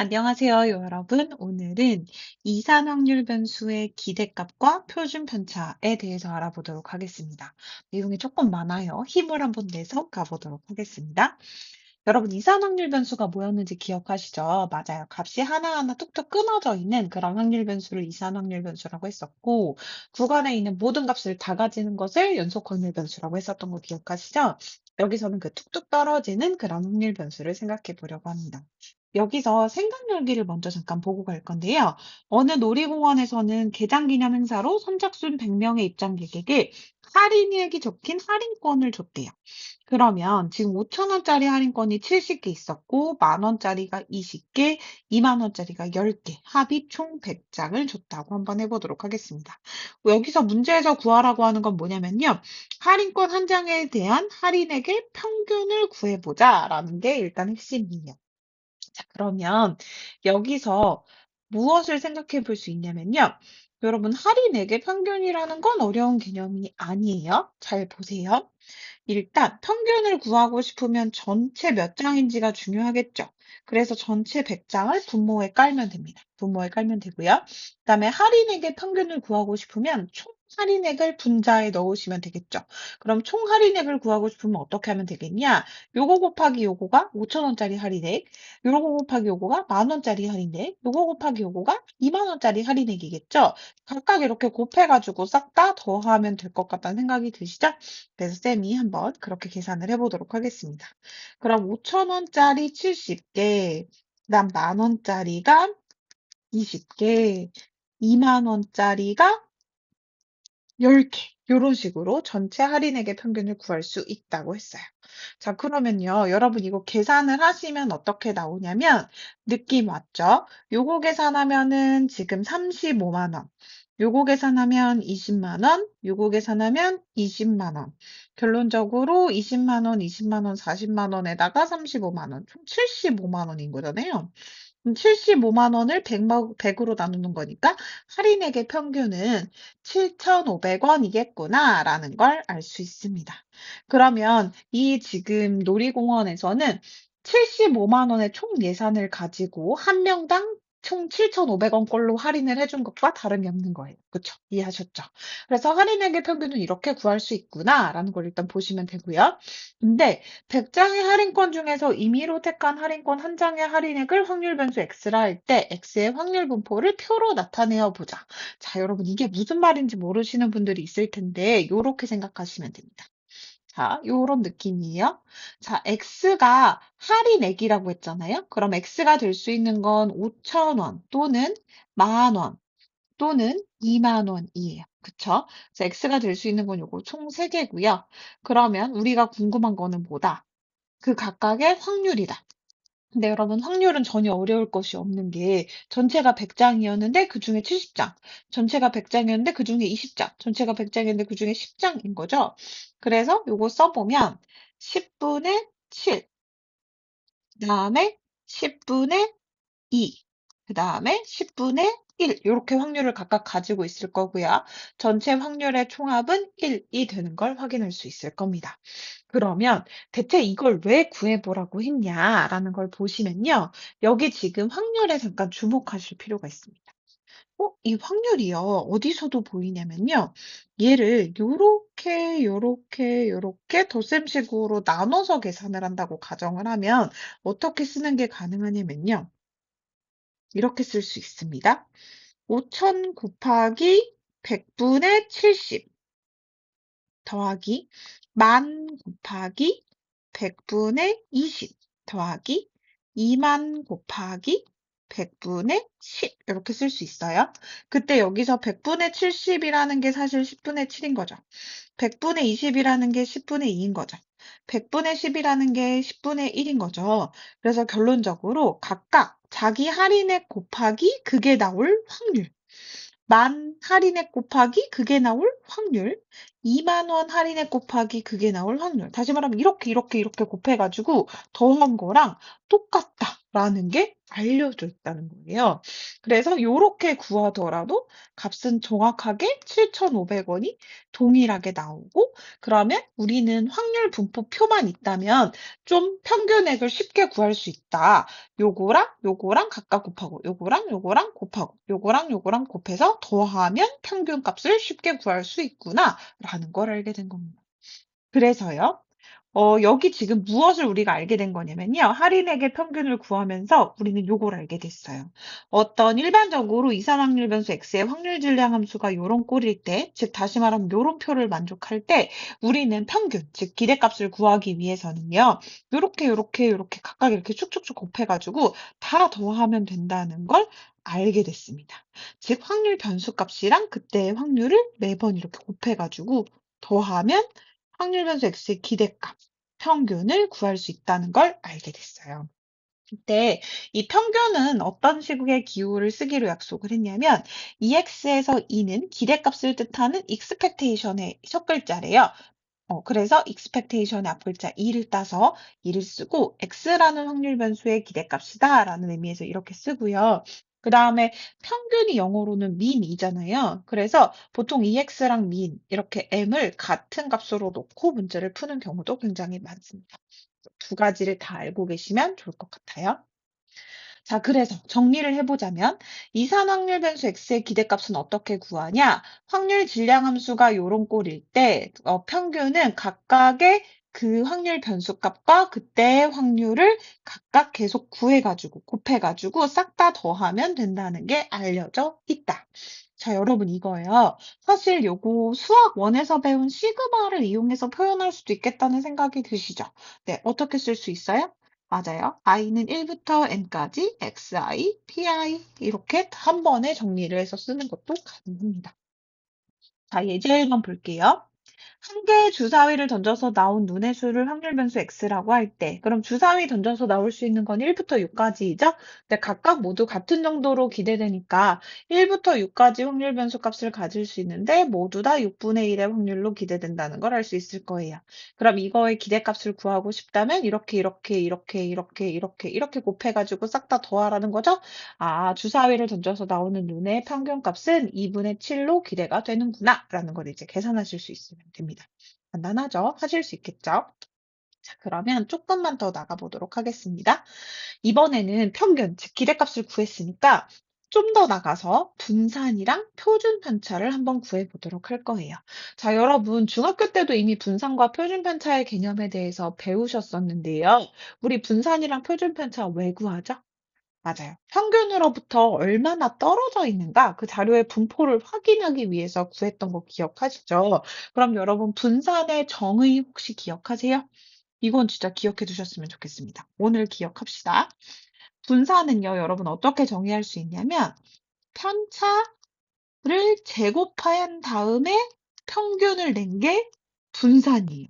안녕하세요, 여러분. 오늘은 이산 확률 변수의 기대값과 표준 편차에 대해서 알아보도록 하겠습니다. 내용이 조금 많아요. 힘을 한번 내서 가보도록 하겠습니다. 여러분, 이산 확률 변수가 뭐였는지 기억하시죠? 맞아요. 값이 하나하나 뚝뚝 끊어져 있는 그런 확률 변수를 이산 확률 변수라고 했었고, 구간에 있는 모든 값을 다 가지는 것을 연속 확률 변수라고 했었던 거 기억하시죠? 여기서는 그 뚝뚝 떨어지는 그런 확률 변수를 생각해 보려고 합니다. 여기서 생각열기를 먼저 잠깐 보고 갈 건데요. 어느 놀이공원에서는 개장 기념 행사로 선착순 100명의 입장객에게 할인액이 적힌 할인권을 줬대요. 그러면 지금 5천 원짜리 할인권이 70개 있었고, 만 원짜리가 20개, 2만 원짜리가 10개, 합이 총 100장을 줬다고 한번 해보도록 하겠습니다. 여기서 문제에서 구하라고 하는 건 뭐냐면요. 할인권 한 장에 대한 할인액의 평균을 구해보자라는 게 일단 핵심이에요. 자, 그러면 여기서 무엇을 생각해 볼 수 있냐면요. 여러분, 할인액의 평균이라는 건 어려운 개념이 아니에요. 잘 보세요. 일단 평균을 구하고 싶으면 전체 몇 장인지가 중요하겠죠. 그래서 전체 100장을 분모에 깔면 됩니다. 분모에 깔면 되고요. 그다음에 할인액의 평균을 구하고 싶으면 총 할인액을 분자에 넣으시면 되겠죠. 그럼 총 할인액을 구하고 싶으면 어떻게 하면 되겠냐? 요거 곱하기 요거가 5천 원짜리 할인액, 요거 곱하기 요거가 만 원짜리 할인액, 요거 곱하기 요거가 2만 원짜리 할인액이겠죠. 각각 이렇게 곱해가지고 싹 다 더하면 될 것 같다는 생각이 드시죠? 그래서 쌤이 한번 그렇게 계산을 해보도록 하겠습니다. 그럼 5천 원짜리 70개, 그다음 만 원짜리가 20개, 2만 원짜리가 10개. 이런 식으로 전체 할인액의 평균을 구할 수 있다고 했어요. 자, 그러면요. 여러분 이거 계산을 하시면 어떻게 나오냐면 느낌 왔죠? 요거 계산하면은 지금 35만 원. 요거 계산하면 20만 원, 요거 계산하면 20만 원. 결론적으로 20만 원, 20만 원, 40만 원에다가 35만 원, 총 75만 원인 거잖아요. 75만 원을 100으로 나누는 거니까 할인액의 평균은 7,500원이겠구나라는 걸 알 수 있습니다. 그러면 이 지금 놀이공원에서는 75만 원의 총 예산을 가지고 한 명당 총 7,500원 꼴로 할인을 해준 것과 다름이 없는 거예요. 그쵸? 이해하셨죠? 그래서 할인액의 평균은 이렇게 구할 수 있구나라는 걸 일단 보시면 되고요. 근데 100장의 할인권 중에서 임의로 택한 할인권 한 장의 할인액을 확률 변수 x라 할 때 x의 확률 분포를 표로 나타내어 보자. 자, 여러분 이게 무슨 말인지 모르시는 분들이 있을 텐데 요렇게 생각하시면 됩니다. 자, 요런 느낌이에요. 자, x가 할인액이라고 했잖아요. 그럼 x가 될 수 있는 건 5천 원 또는 만 원 또는 2만 원이에요. 그쵸? 그래서 x가 될 수 있는 건 요거 총 3개고요. 그러면 우리가 궁금한 거는 뭐다? 그 각각의 확률이다. 근데 여러분 확률은 전혀 어려울 것이 없는 게 전체가 100장이었는데 그중에 70장, 전체가 100장이었는데 그중에 20장, 전체가 100장이었는데 그중에 10장인 거죠. 그래서 요거 써보면 10분의 7, 그다음에 10분의 2, 그다음에 10분의 1 이렇게 확률을 각각 가지고 있을 거고요. 전체 확률의 총합은 1이 되는 걸 확인할 수 있을 겁니다. 그러면 대체 이걸 왜 구해보라고 했냐라는 걸 보시면요. 여기 지금 확률에 잠깐 주목하실 필요가 있습니다. 이 확률이요. 어디서도 보이냐면요. 얘를 요렇게, 요렇게, 요렇게 덧셈식으로 나눠서 계산을 한다고 가정을 하면 어떻게 쓰는 게 가능하냐면요. 이렇게 쓸 수 있습니다. 5천 곱하기 100분의 70 더하기 만 곱하기 100분의 20 더하기 2만 곱하기 100분의 10 이렇게 쓸 수 있어요. 그때 여기서 100분의 70이라는 게 사실 10분의 7인 거죠. 100분의 20이라는 게 10분의 2인 거죠. 100분의 10이라는 게 10분의 1인 거죠. 그래서 결론적으로 각각 자기 할인액 곱하기 그게 나올 확률. 만 할인액 곱하기 그게 나올 확률, 2만 원 할인액 곱하기 그게 나올 확률. 다시 말하면 이렇게 곱해가지고 더한 거랑 똑같다. 라는 게 알려져 있다는 거예요. 그래서 요렇게 구하더라도 값은 정확하게 7,500원이 동일하게 나오고, 그러면 우리는 확률 분포표만 있다면 좀 평균액을 쉽게 구할 수 있다. 요거랑 요거랑 각각 곱하고 요거랑 요거랑 곱하고 요거랑 요거랑 곱해서 더하면 평균값을 쉽게 구할 수 있구나라는 걸 알게 된 겁니다. 그래서요. 여기 지금 무엇을 우리가 알게 된 거냐면요. 할인액의 평균을 구하면서 우리는 요걸 알게 됐어요. 어떤 일반적으로 이산확률 변수 x의 확률 질량 함수가 요런 꼴일 때, 즉 다시 말하면 요런 표를 만족할 때 우리는 평균, 즉 기대값을 구하기 위해서는요. 요렇게 각각 이렇게 축축축 곱해가지고 다 더하면 된다는 걸 알게 됐습니다. 즉 확률 변수 값이랑 그때의 확률을 매번 이렇게 곱해가지고 더하면 확률 변수 x의 기대값, 평균을 구할 수 있다는 걸 알게 됐어요. 이때 이 평균은 어떤 식의 기호를 쓰기로 약속을 했냐면 EX에서 E는 기대값을 뜻하는 expectation의 첫 글자래요. 그래서 expectation의 앞글자 e를 따서 e를 쓰고 x라는 확률 변수의 기대값이다 라는 의미에서 이렇게 쓰고요. 그 다음에 평균이 영어로는 mean이잖아요. 그래서 보통 ex랑 mean 이렇게 m을 같은 값으로 놓고 문제를 푸는 경우도 굉장히 많습니다. 두 가지를 다 알고 계시면 좋을 것 같아요. 자, 그래서 정리를 해보자면 이산 확률 변수 x의 기대값은 어떻게 구하냐? 확률 질량 함수가 요런 꼴일 때 평균은 각각의 그 확률 변수 값과 그때의 확률을 각각 계속 구해가지고 곱해가지고 싹 다 더하면 된다는 게 알려져 있다. 자, 여러분 이거예요. 사실 요거 수학 원에서 배운 시그마를 이용해서 표현할 수도 있겠다는 생각이 드시죠? 네, 어떻게 쓸 수 있어요? 맞아요. i는 1부터 n까지 xi, pi 이렇게 한 번에 정리를 해서 쓰는 것도 가능합니다. 자, 예제 1번 볼게요. 한 개의 주사위를 던져서 나온 눈의 수를 확률 변수 x라고 할 때, 그럼 주사위 던져서 나올 수 있는 건 1부터 6까지이죠? 근데 각각 모두 같은 정도로 기대되니까 1부터 6까지 확률 변수 값을 가질 수 있는데 모두 다 6분의 1의 확률로 기대된다는 걸 알 수 있을 거예요. 그럼 이거의 기대값을 구하고 싶다면 이렇게 곱해가지고 싹 다 더하라는 거죠? 아, 주사위를 던져서 나오는 눈의 평균값은 2분의 7로 기대가 되는구나 라는 걸 이제 계산하실 수 있으면 됩니다. 간단하죠? 하실 수 있겠죠? 자, 그러면 조금만 더 나가보도록 하겠습니다. 이번에는 평균, 즉 기대값을 구했으니까 좀 더 나가서 분산이랑 표준 편차를 한번 구해보도록 할 거예요. 자, 여러분 중학교 때도 이미 분산과 표준 편차의 개념에 대해서 배우셨었는데요. 우리 분산이랑 표준 편차 왜 구하죠? 맞아요. 평균으로부터 얼마나 떨어져 있는가 그 자료의 분포를 확인하기 위해서 구했던 거 기억하시죠? 그럼 여러분 분산의 정의 혹시 기억하세요? 이건 진짜 기억해 두셨으면 좋겠습니다. 오늘 기억합시다. 분산은요, 여러분 어떻게 정의할 수 있냐면 편차를 제곱한 다음에 평균을 낸 게 분산이에요.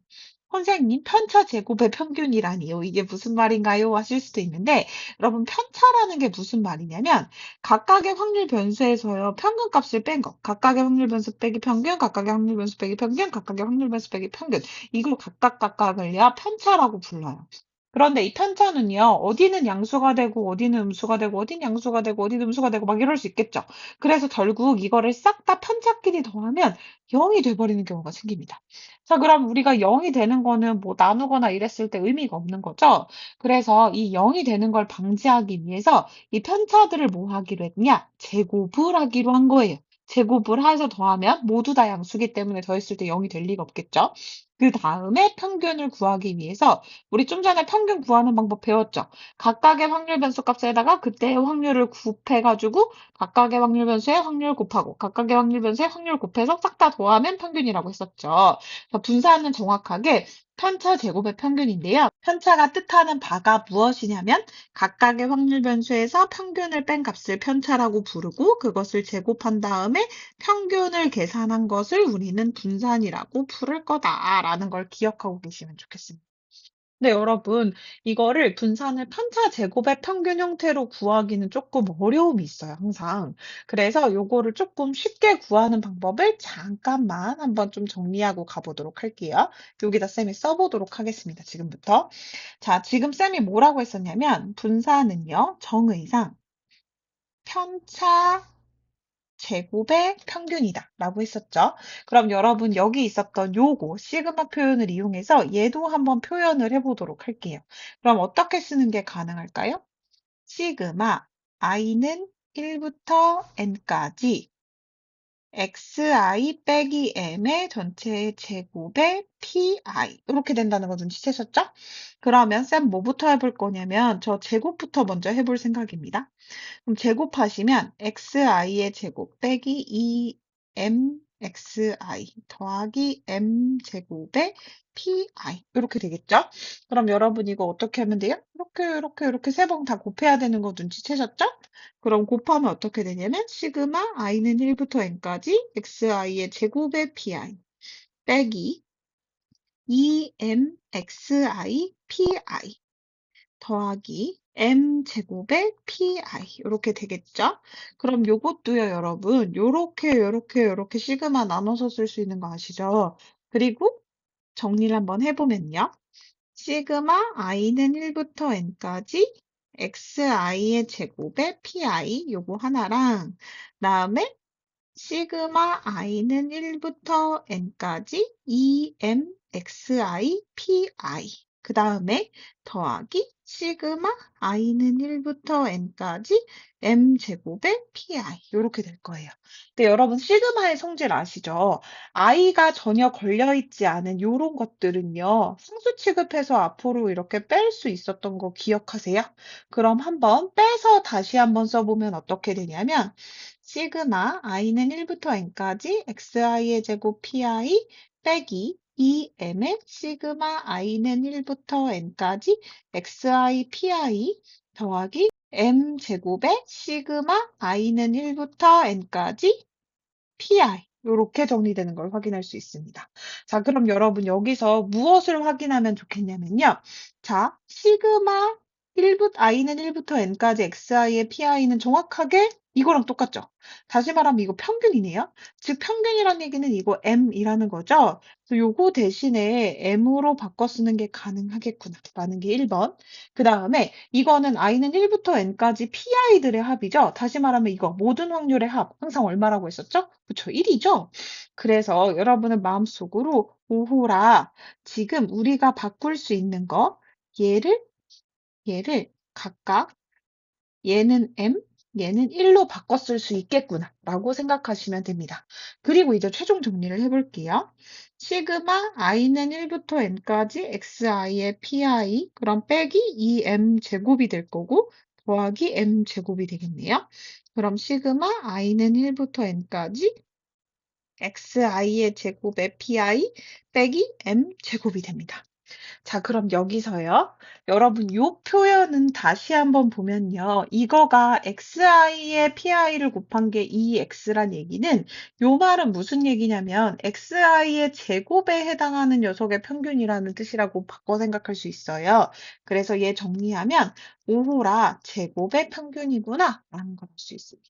선생님, 편차 제곱의 평균이라니요. 이게 무슨 말인가요? 하실 수도 있는데, 여러분, 편차라는 게 무슨 말이냐면, 각각의 확률 변수에서요, 평균값을 뺀 거. 각각의 확률 변수 빼기 평균, 각각의 확률 변수 빼기 평균, 각각의 확률 변수 빼기 평균. 이걸 각각을요, 편차라고 불러요. 그런데 이 편차는요, 어디는 양수가 되고, 어디는 음수가 되고, 어디는 양수가 되고, 어디는 음수가 되고, 막 이럴 수 있겠죠. 그래서 결국 이거를 싹 다 편차끼리 더하면 0이 돼버리는 경우가 생깁니다. 자, 그럼 우리가 0이 되는 거는 뭐 나누거나 이랬을 때 의미가 없는 거죠. 그래서 이 0이 되는 걸 방지하기 위해서 이 편차들을 뭐 하기로 했냐? 제곱을 하기로 한 거예요. 제곱을 해서 더하면 모두 다 양수기 때문에 더했을 때 0이 될 리가 없겠죠. 그 다음에 평균을 구하기 위해서 우리 좀 전에 평균 구하는 방법 배웠죠. 각각의 확률 변수 값에다가 그때의 확률을 곱해가지고 각각의 확률 변수의 확률 곱하고 각각의 확률 변수의 확률 곱해서 싹 다 더하면 평균이라고 했었죠. 분사는 정확하게 편차 제곱의 평균인데요. 편차가 뜻하는 바가 무엇이냐면 각각의 확률 변수에서 평균을 뺀 값을 편차라고 부르고 그것을 제곱한 다음에 평균을 계산한 것을 우리는 분산이라고 부를 거다라는 걸 기억하고 계시면 좋겠습니다. 네, 여러분, 이거를 분산을 편차 제곱의 평균 형태로 구하기는 조금 어려움이 있어요, 항상. 그래서 요거를 조금 쉽게 구하는 방법을 잠깐만 한번 좀 정리하고 가보도록 할게요. 여기다 쌤이 써보도록 하겠습니다, 지금부터. 자, 지금 쌤이 뭐라고 했었냐면, 분산은요, 정의상 편차 제곱의 평균이다 라고 했었죠. 그럼 여러분 여기 있었던 요거 시그마 표현을 이용해서 얘도 한번 표현을 해보도록 할게요. 그럼 어떻게 쓰는 게 가능할까요? 시그마 i는 1부터 n까지 xi 빼기 m의 전체 제곱의 pi 이렇게 된다는 거 눈치채셨죠? 그러면 쌤 뭐부터 해볼 거냐면 저 제곱부터 먼저 해볼 생각입니다. 그럼 제곱하시면 xi의 제곱 빼기 2mxi 더하기 m제곱의 pi 이렇게 되겠죠? 그럼 여러분 이거 어떻게 하면 돼요? 이렇게 세 번 다 곱해야 되는 거 눈치채셨죠? 그럼 곱하면 어떻게 되냐면 시그마 i는 1부터 n까지 xi의 제곱의 pi 빼기 2mxi pi 더하기 m제곱의 pi 이렇게 되겠죠? 그럼 요것도요, 여러분. 요렇게 시그마 나눠서 쓸 수 있는 거 아시죠? 그리고 정리를 한번 해보면요. 시그마 i는 1부터 n까지 xi의 제곱의 pi 요거 하나랑 그다음에 시그마 i는 1부터 n까지 2mxi pi 그 다음에 더하기 시그마 i는 1부터 n까지 m제곱의 pi 이렇게 될 거예요. 근데 여러분 시그마의 성질 아시죠? i가 전혀 걸려있지 않은 이런 것들은요. 상수 취급해서 앞으로 이렇게 뺄 수 있었던 거 기억하세요? 그럼 한번 빼서 다시 한번 써보면 어떻게 되냐면 시그마 i는 1부터 n까지 xi의 제곱 pi 빼기 2m의 시그마 i는 1부터 n까지 xi pi 더하기 m제곱의 시그마 i는 1부터 n까지 pi 이렇게 정리되는 걸 확인할 수 있습니다. 자, 그럼 여러분 여기서 무엇을 확인하면 좋겠냐면요. 자, 시그마 1i는 1부터 n까지 xi의 pi는 정확하게 이거랑 똑같죠? 다시 말하면 이거 평균이네요. 즉 평균이라는 얘기는 이거 m이라는 거죠. 그래서 요거 대신에 m으로 바꿔 쓰는 게 가능하겠구나라는 게 1번. 그 다음에 이거는 i는 1부터 n까지 pi들의 합이죠. 다시 말하면 이거 모든 확률의 합 항상 얼마라고 했었죠? 그쵸, 1이죠? 그래서 여러분은 마음속으로 오호라 지금 우리가 바꿀 수 있는 거 얘를 각각 얘는 m, 얘는 1로 바꿔 쓸 수 있겠구나 라고 생각하시면 됩니다. 그리고 이제 최종 정리를 해볼게요. 시그마 i는 1부터 n까지 xi의 pi 그럼 빼기 2m 제곱이 될 거고 더하기 m 제곱이 되겠네요. 그럼 시그마 i는 1부터 n까지 xi의 제곱의 pi 빼기 m 제곱이 됩니다. 자, 그럼 여기서요. 여러분, 요 표현은 다시 한번 보면요. 이거가 xi의 pi를 곱한 게 2x란 얘기는 요 말은 무슨 얘기냐면 xi의 제곱에 해당하는 녀석의 평균이라는 뜻이라고 바꿔 생각할 수 있어요. 그래서 얘 정리하면 5호라 제곱의 평균이구나 라는 걸 알 수 있습니다.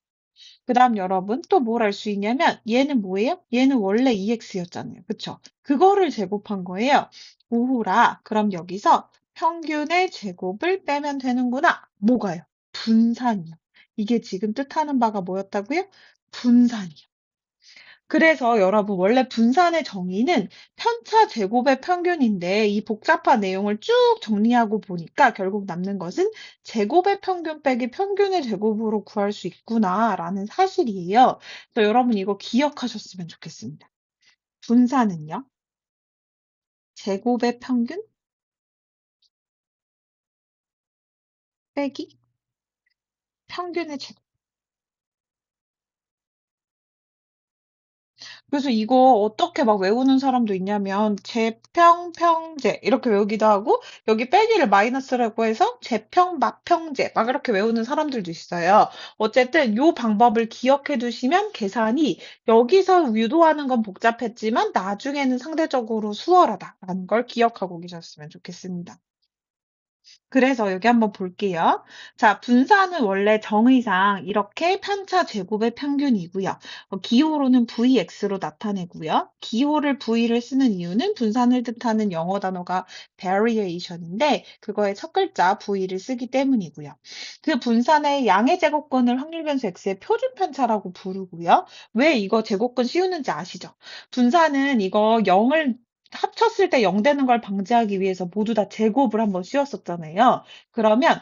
그 다음 여러분 또 뭘 알 수 있냐면 얘는 뭐예요? 얘는 원래 2x였잖아요. 그쵸? 그거를 제곱한 거예요. 5호라. 그럼 여기서 평균의 제곱을 빼면 되는구나. 뭐가요? 분산이요. 이게 지금 뜻하는 바가 뭐였다고요? 분산이요. 그래서 여러분 원래 분산의 정의는 편차 제곱의 평균인데 이 복잡한 내용을 쭉 정리하고 보니까 결국 남는 것은 제곱의 평균 빼기 평균의 제곱으로 구할 수 있구나라는 사실이에요. 그래서 여러분 이거 기억하셨으면 좋겠습니다. 분산은요. 제곱의 평균 빼기 평균의 제곱. 그래서 이거 어떻게 막 외우는 사람도 있냐면 제평평제 이렇게 외우기도 하고 여기 빼기를 마이너스라고 해서 제평마평제 막 이렇게 외우는 사람들도 있어요. 어쨌든 요 방법을 기억해 두시면 계산이 여기서 유도하는 건 복잡했지만 나중에는 상대적으로 수월하다라는 걸 기억하고 계셨으면 좋겠습니다. 그래서 여기 한번 볼게요. 자, 분산은 원래 정의상 이렇게 편차 제곱의 평균이고요. 기호로는 Vx로 나타내고요. 기호를 V를 쓰는 이유는 분산을 뜻하는 영어 단어가 variation인데 그거의 첫 글자 V를 쓰기 때문이고요. 그 분산의 양의 제곱근을 확률 변수 X의 표준 편차라고 부르고요. 왜 이거 제곱근 씌우는지 아시죠? 분산은 이거 0을 합쳤을 때 0 되는 걸 방지하기 위해서 모두 다 제곱을 한번 씌웠었잖아요. 그러면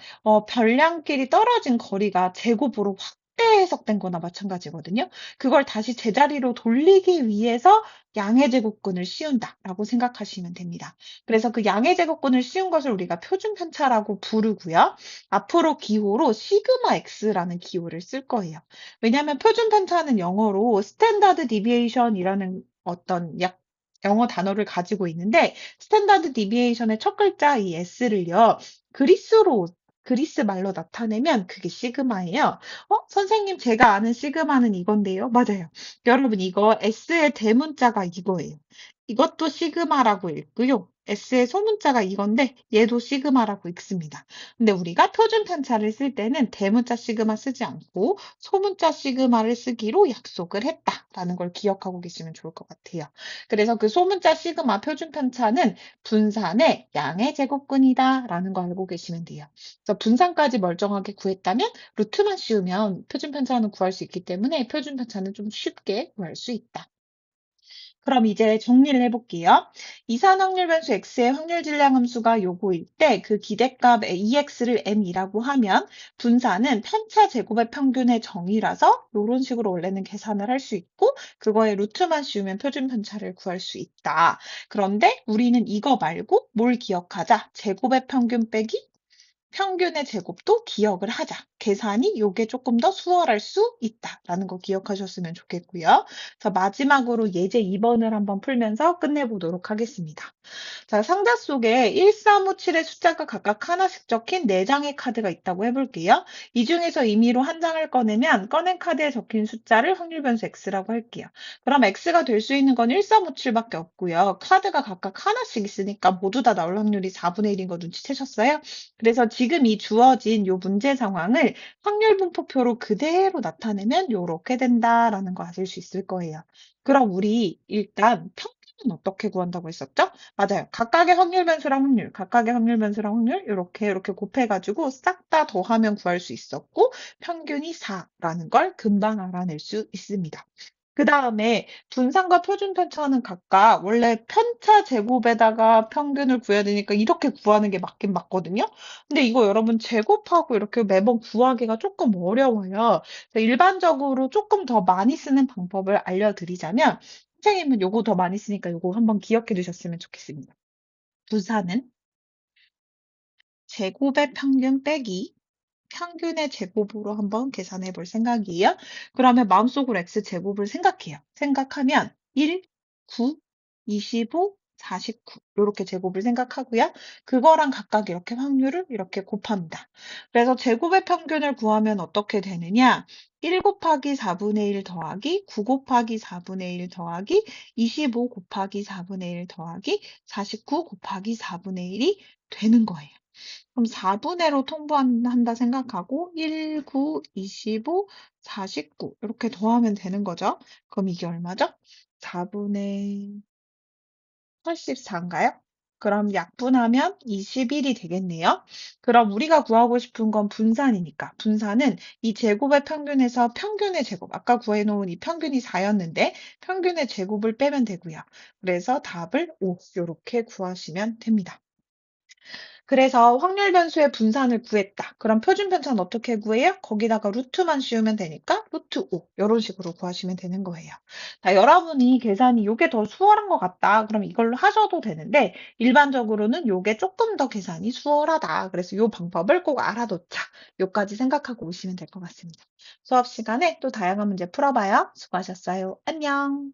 별량끼리 떨어진 거리가 제곱으로 확대 해석된 거나 마찬가지거든요. 그걸 다시 제자리로 돌리기 위해서 양의 제곱근을 씌운다라고 생각하시면 됩니다. 그래서 그 양의 제곱근을 씌운 것을 우리가 표준 편차라고 부르고요. 앞으로 기호로 시그마 x라는 기호를 쓸 거예요. 왜냐하면 표준 편차는 영어로 스탠다드 디비에이션이라는 어떤 영어 단어를 가지고 있는데 스탠다드 디비에이션의 첫 글자 이 s를요. 그리스로 그리스 말로 나타내면 그게 시그마예요. 선생님 제가 아는 시그마는 이건데요. 맞아요. 여러분 이거 s의 대문자가 이거예요. 이것도 시그마라고 읽고요. s의 소문자가 이건데 얘도 시그마라고 읽습니다. 근데 우리가 표준 편차를 쓸 때는 대문자 시그마 쓰지 않고 소문자 시그마를 쓰기로 약속을 했다라는 걸 기억하고 계시면 좋을 것 같아요. 그래서 그 소문자 시그마 표준 편차는 분산의 양의 제곱근이다라는 거 알고 계시면 돼요. 그래서 분산까지 멀쩡하게 구했다면 루트만 씌우면 표준 편차는 구할 수 있기 때문에 표준 편차는 좀 쉽게 구할 수 있다. 그럼 이제 정리를 해볼게요. 이산 확률 변수 x의 확률 질량 함수가 요거일 때 그 기대값 ex를 m이라고 하면 분산은 편차 제곱의 평균의 정의라서 이런 식으로 원래는 계산을 할 수 있고 그거에 루트만 씌우면 표준 편차를 구할 수 있다. 그런데 우리는 이거 말고 뭘 기억하자? 제곱의 평균 빼기 평균의 제곱도 기억을 하자. 계산이 요게 조금 더 수월할 수 있다라는 거 기억하셨으면 좋겠고요. 자, 마지막으로 예제 2번을 한번 풀면서 끝내보도록 하겠습니다. 자, 상자 속에 1, 3, 5, 7의 숫자가 각각 하나씩 적힌 4장의 카드가 있다고 해볼게요. 이 중에서 임의로 한 장을 꺼내면 꺼낸 카드에 적힌 숫자를 확률 변수 x라고 할게요. 그럼 x가 될 수 있는 건 1, 3, 5, 7밖에 없고요. 카드가 각각 하나씩 있으니까 모두 다 나올 확률이 4분의 1인 거 눈치채셨어요? 그래서 지금 이 주어진 요 문제 상황을 확률 분포표로 그대로 나타내면 요렇게 된다라는 거 아실 수 있을 거예요. 그럼 우리 일단 평균은 어떻게 구한다고 했었죠? 맞아요. 각각의 확률 변수랑 확률, 각각의 확률 변수랑 확률 이렇게 곱해가지고 싹 다 더하면 구할 수 있었고 평균이 4라는 걸 금방 알아낼 수 있습니다. 그 다음에 분산과 표준 편차는 각각 원래 편차 제곱에다가 평균을 구해야 되니까 이렇게 구하는 게 맞긴 맞거든요. 근데 이거 여러분 제곱하고 이렇게 매번 구하기가 조금 어려워요. 그래서 일반적으로 조금 더 많이 쓰는 방법을 알려드리자면 선생님은 요거 더 많이 쓰니까 요거 한번 기억해 두셨으면 좋겠습니다. 분산은 제곱의 평균 빼기 평균의 제곱으로 한번 계산해 볼 생각이에요. 그러면 마음속으로 x제곱을 생각해요. 생각하면 1, 9, 25, 49 이렇게 제곱을 생각하고요. 그거랑 각각 이렇게 확률을 이렇게 곱합니다. 그래서 제곱의 평균을 구하면 어떻게 되느냐? 1 곱하기 4분의 1 더하기 9 곱하기 4분의 1 더하기 25 곱하기 4분의 1 더하기 49 곱하기 4분의 1이 되는 거예요. 그럼 4분의로 통분한다 생각하고 1, 9, 25, 49 이렇게 더하면 되는 거죠. 그럼 이게 얼마죠? 4분의 84인가요? 그럼 약분하면 21이 되겠네요. 그럼 우리가 구하고 싶은 건 분산이니까 분산은 이 제곱의 평균에서 평균의 제곱 아까 구해놓은 이 평균이 4였는데 평균의 제곱을 빼면 되고요. 그래서 답을 5 이렇게 구하시면 됩니다. 그래서 확률 변수의 분산을 구했다. 그럼 표준 편차는 어떻게 구해요? 거기다가 루트만 씌우면 되니까 루트 5 이런 식으로 구하시면 되는 거예요. 자, 여러분이 계산이 이게 더 수월한 것 같다. 그럼 이걸로 하셔도 되는데 일반적으로는 이게 조금 더 계산이 수월하다. 그래서 이 방법을 꼭 알아놓자. 요까지 생각하고 오시면 될 것 같습니다. 수업 시간에 또 다양한 문제 풀어봐요. 수고하셨어요. 안녕.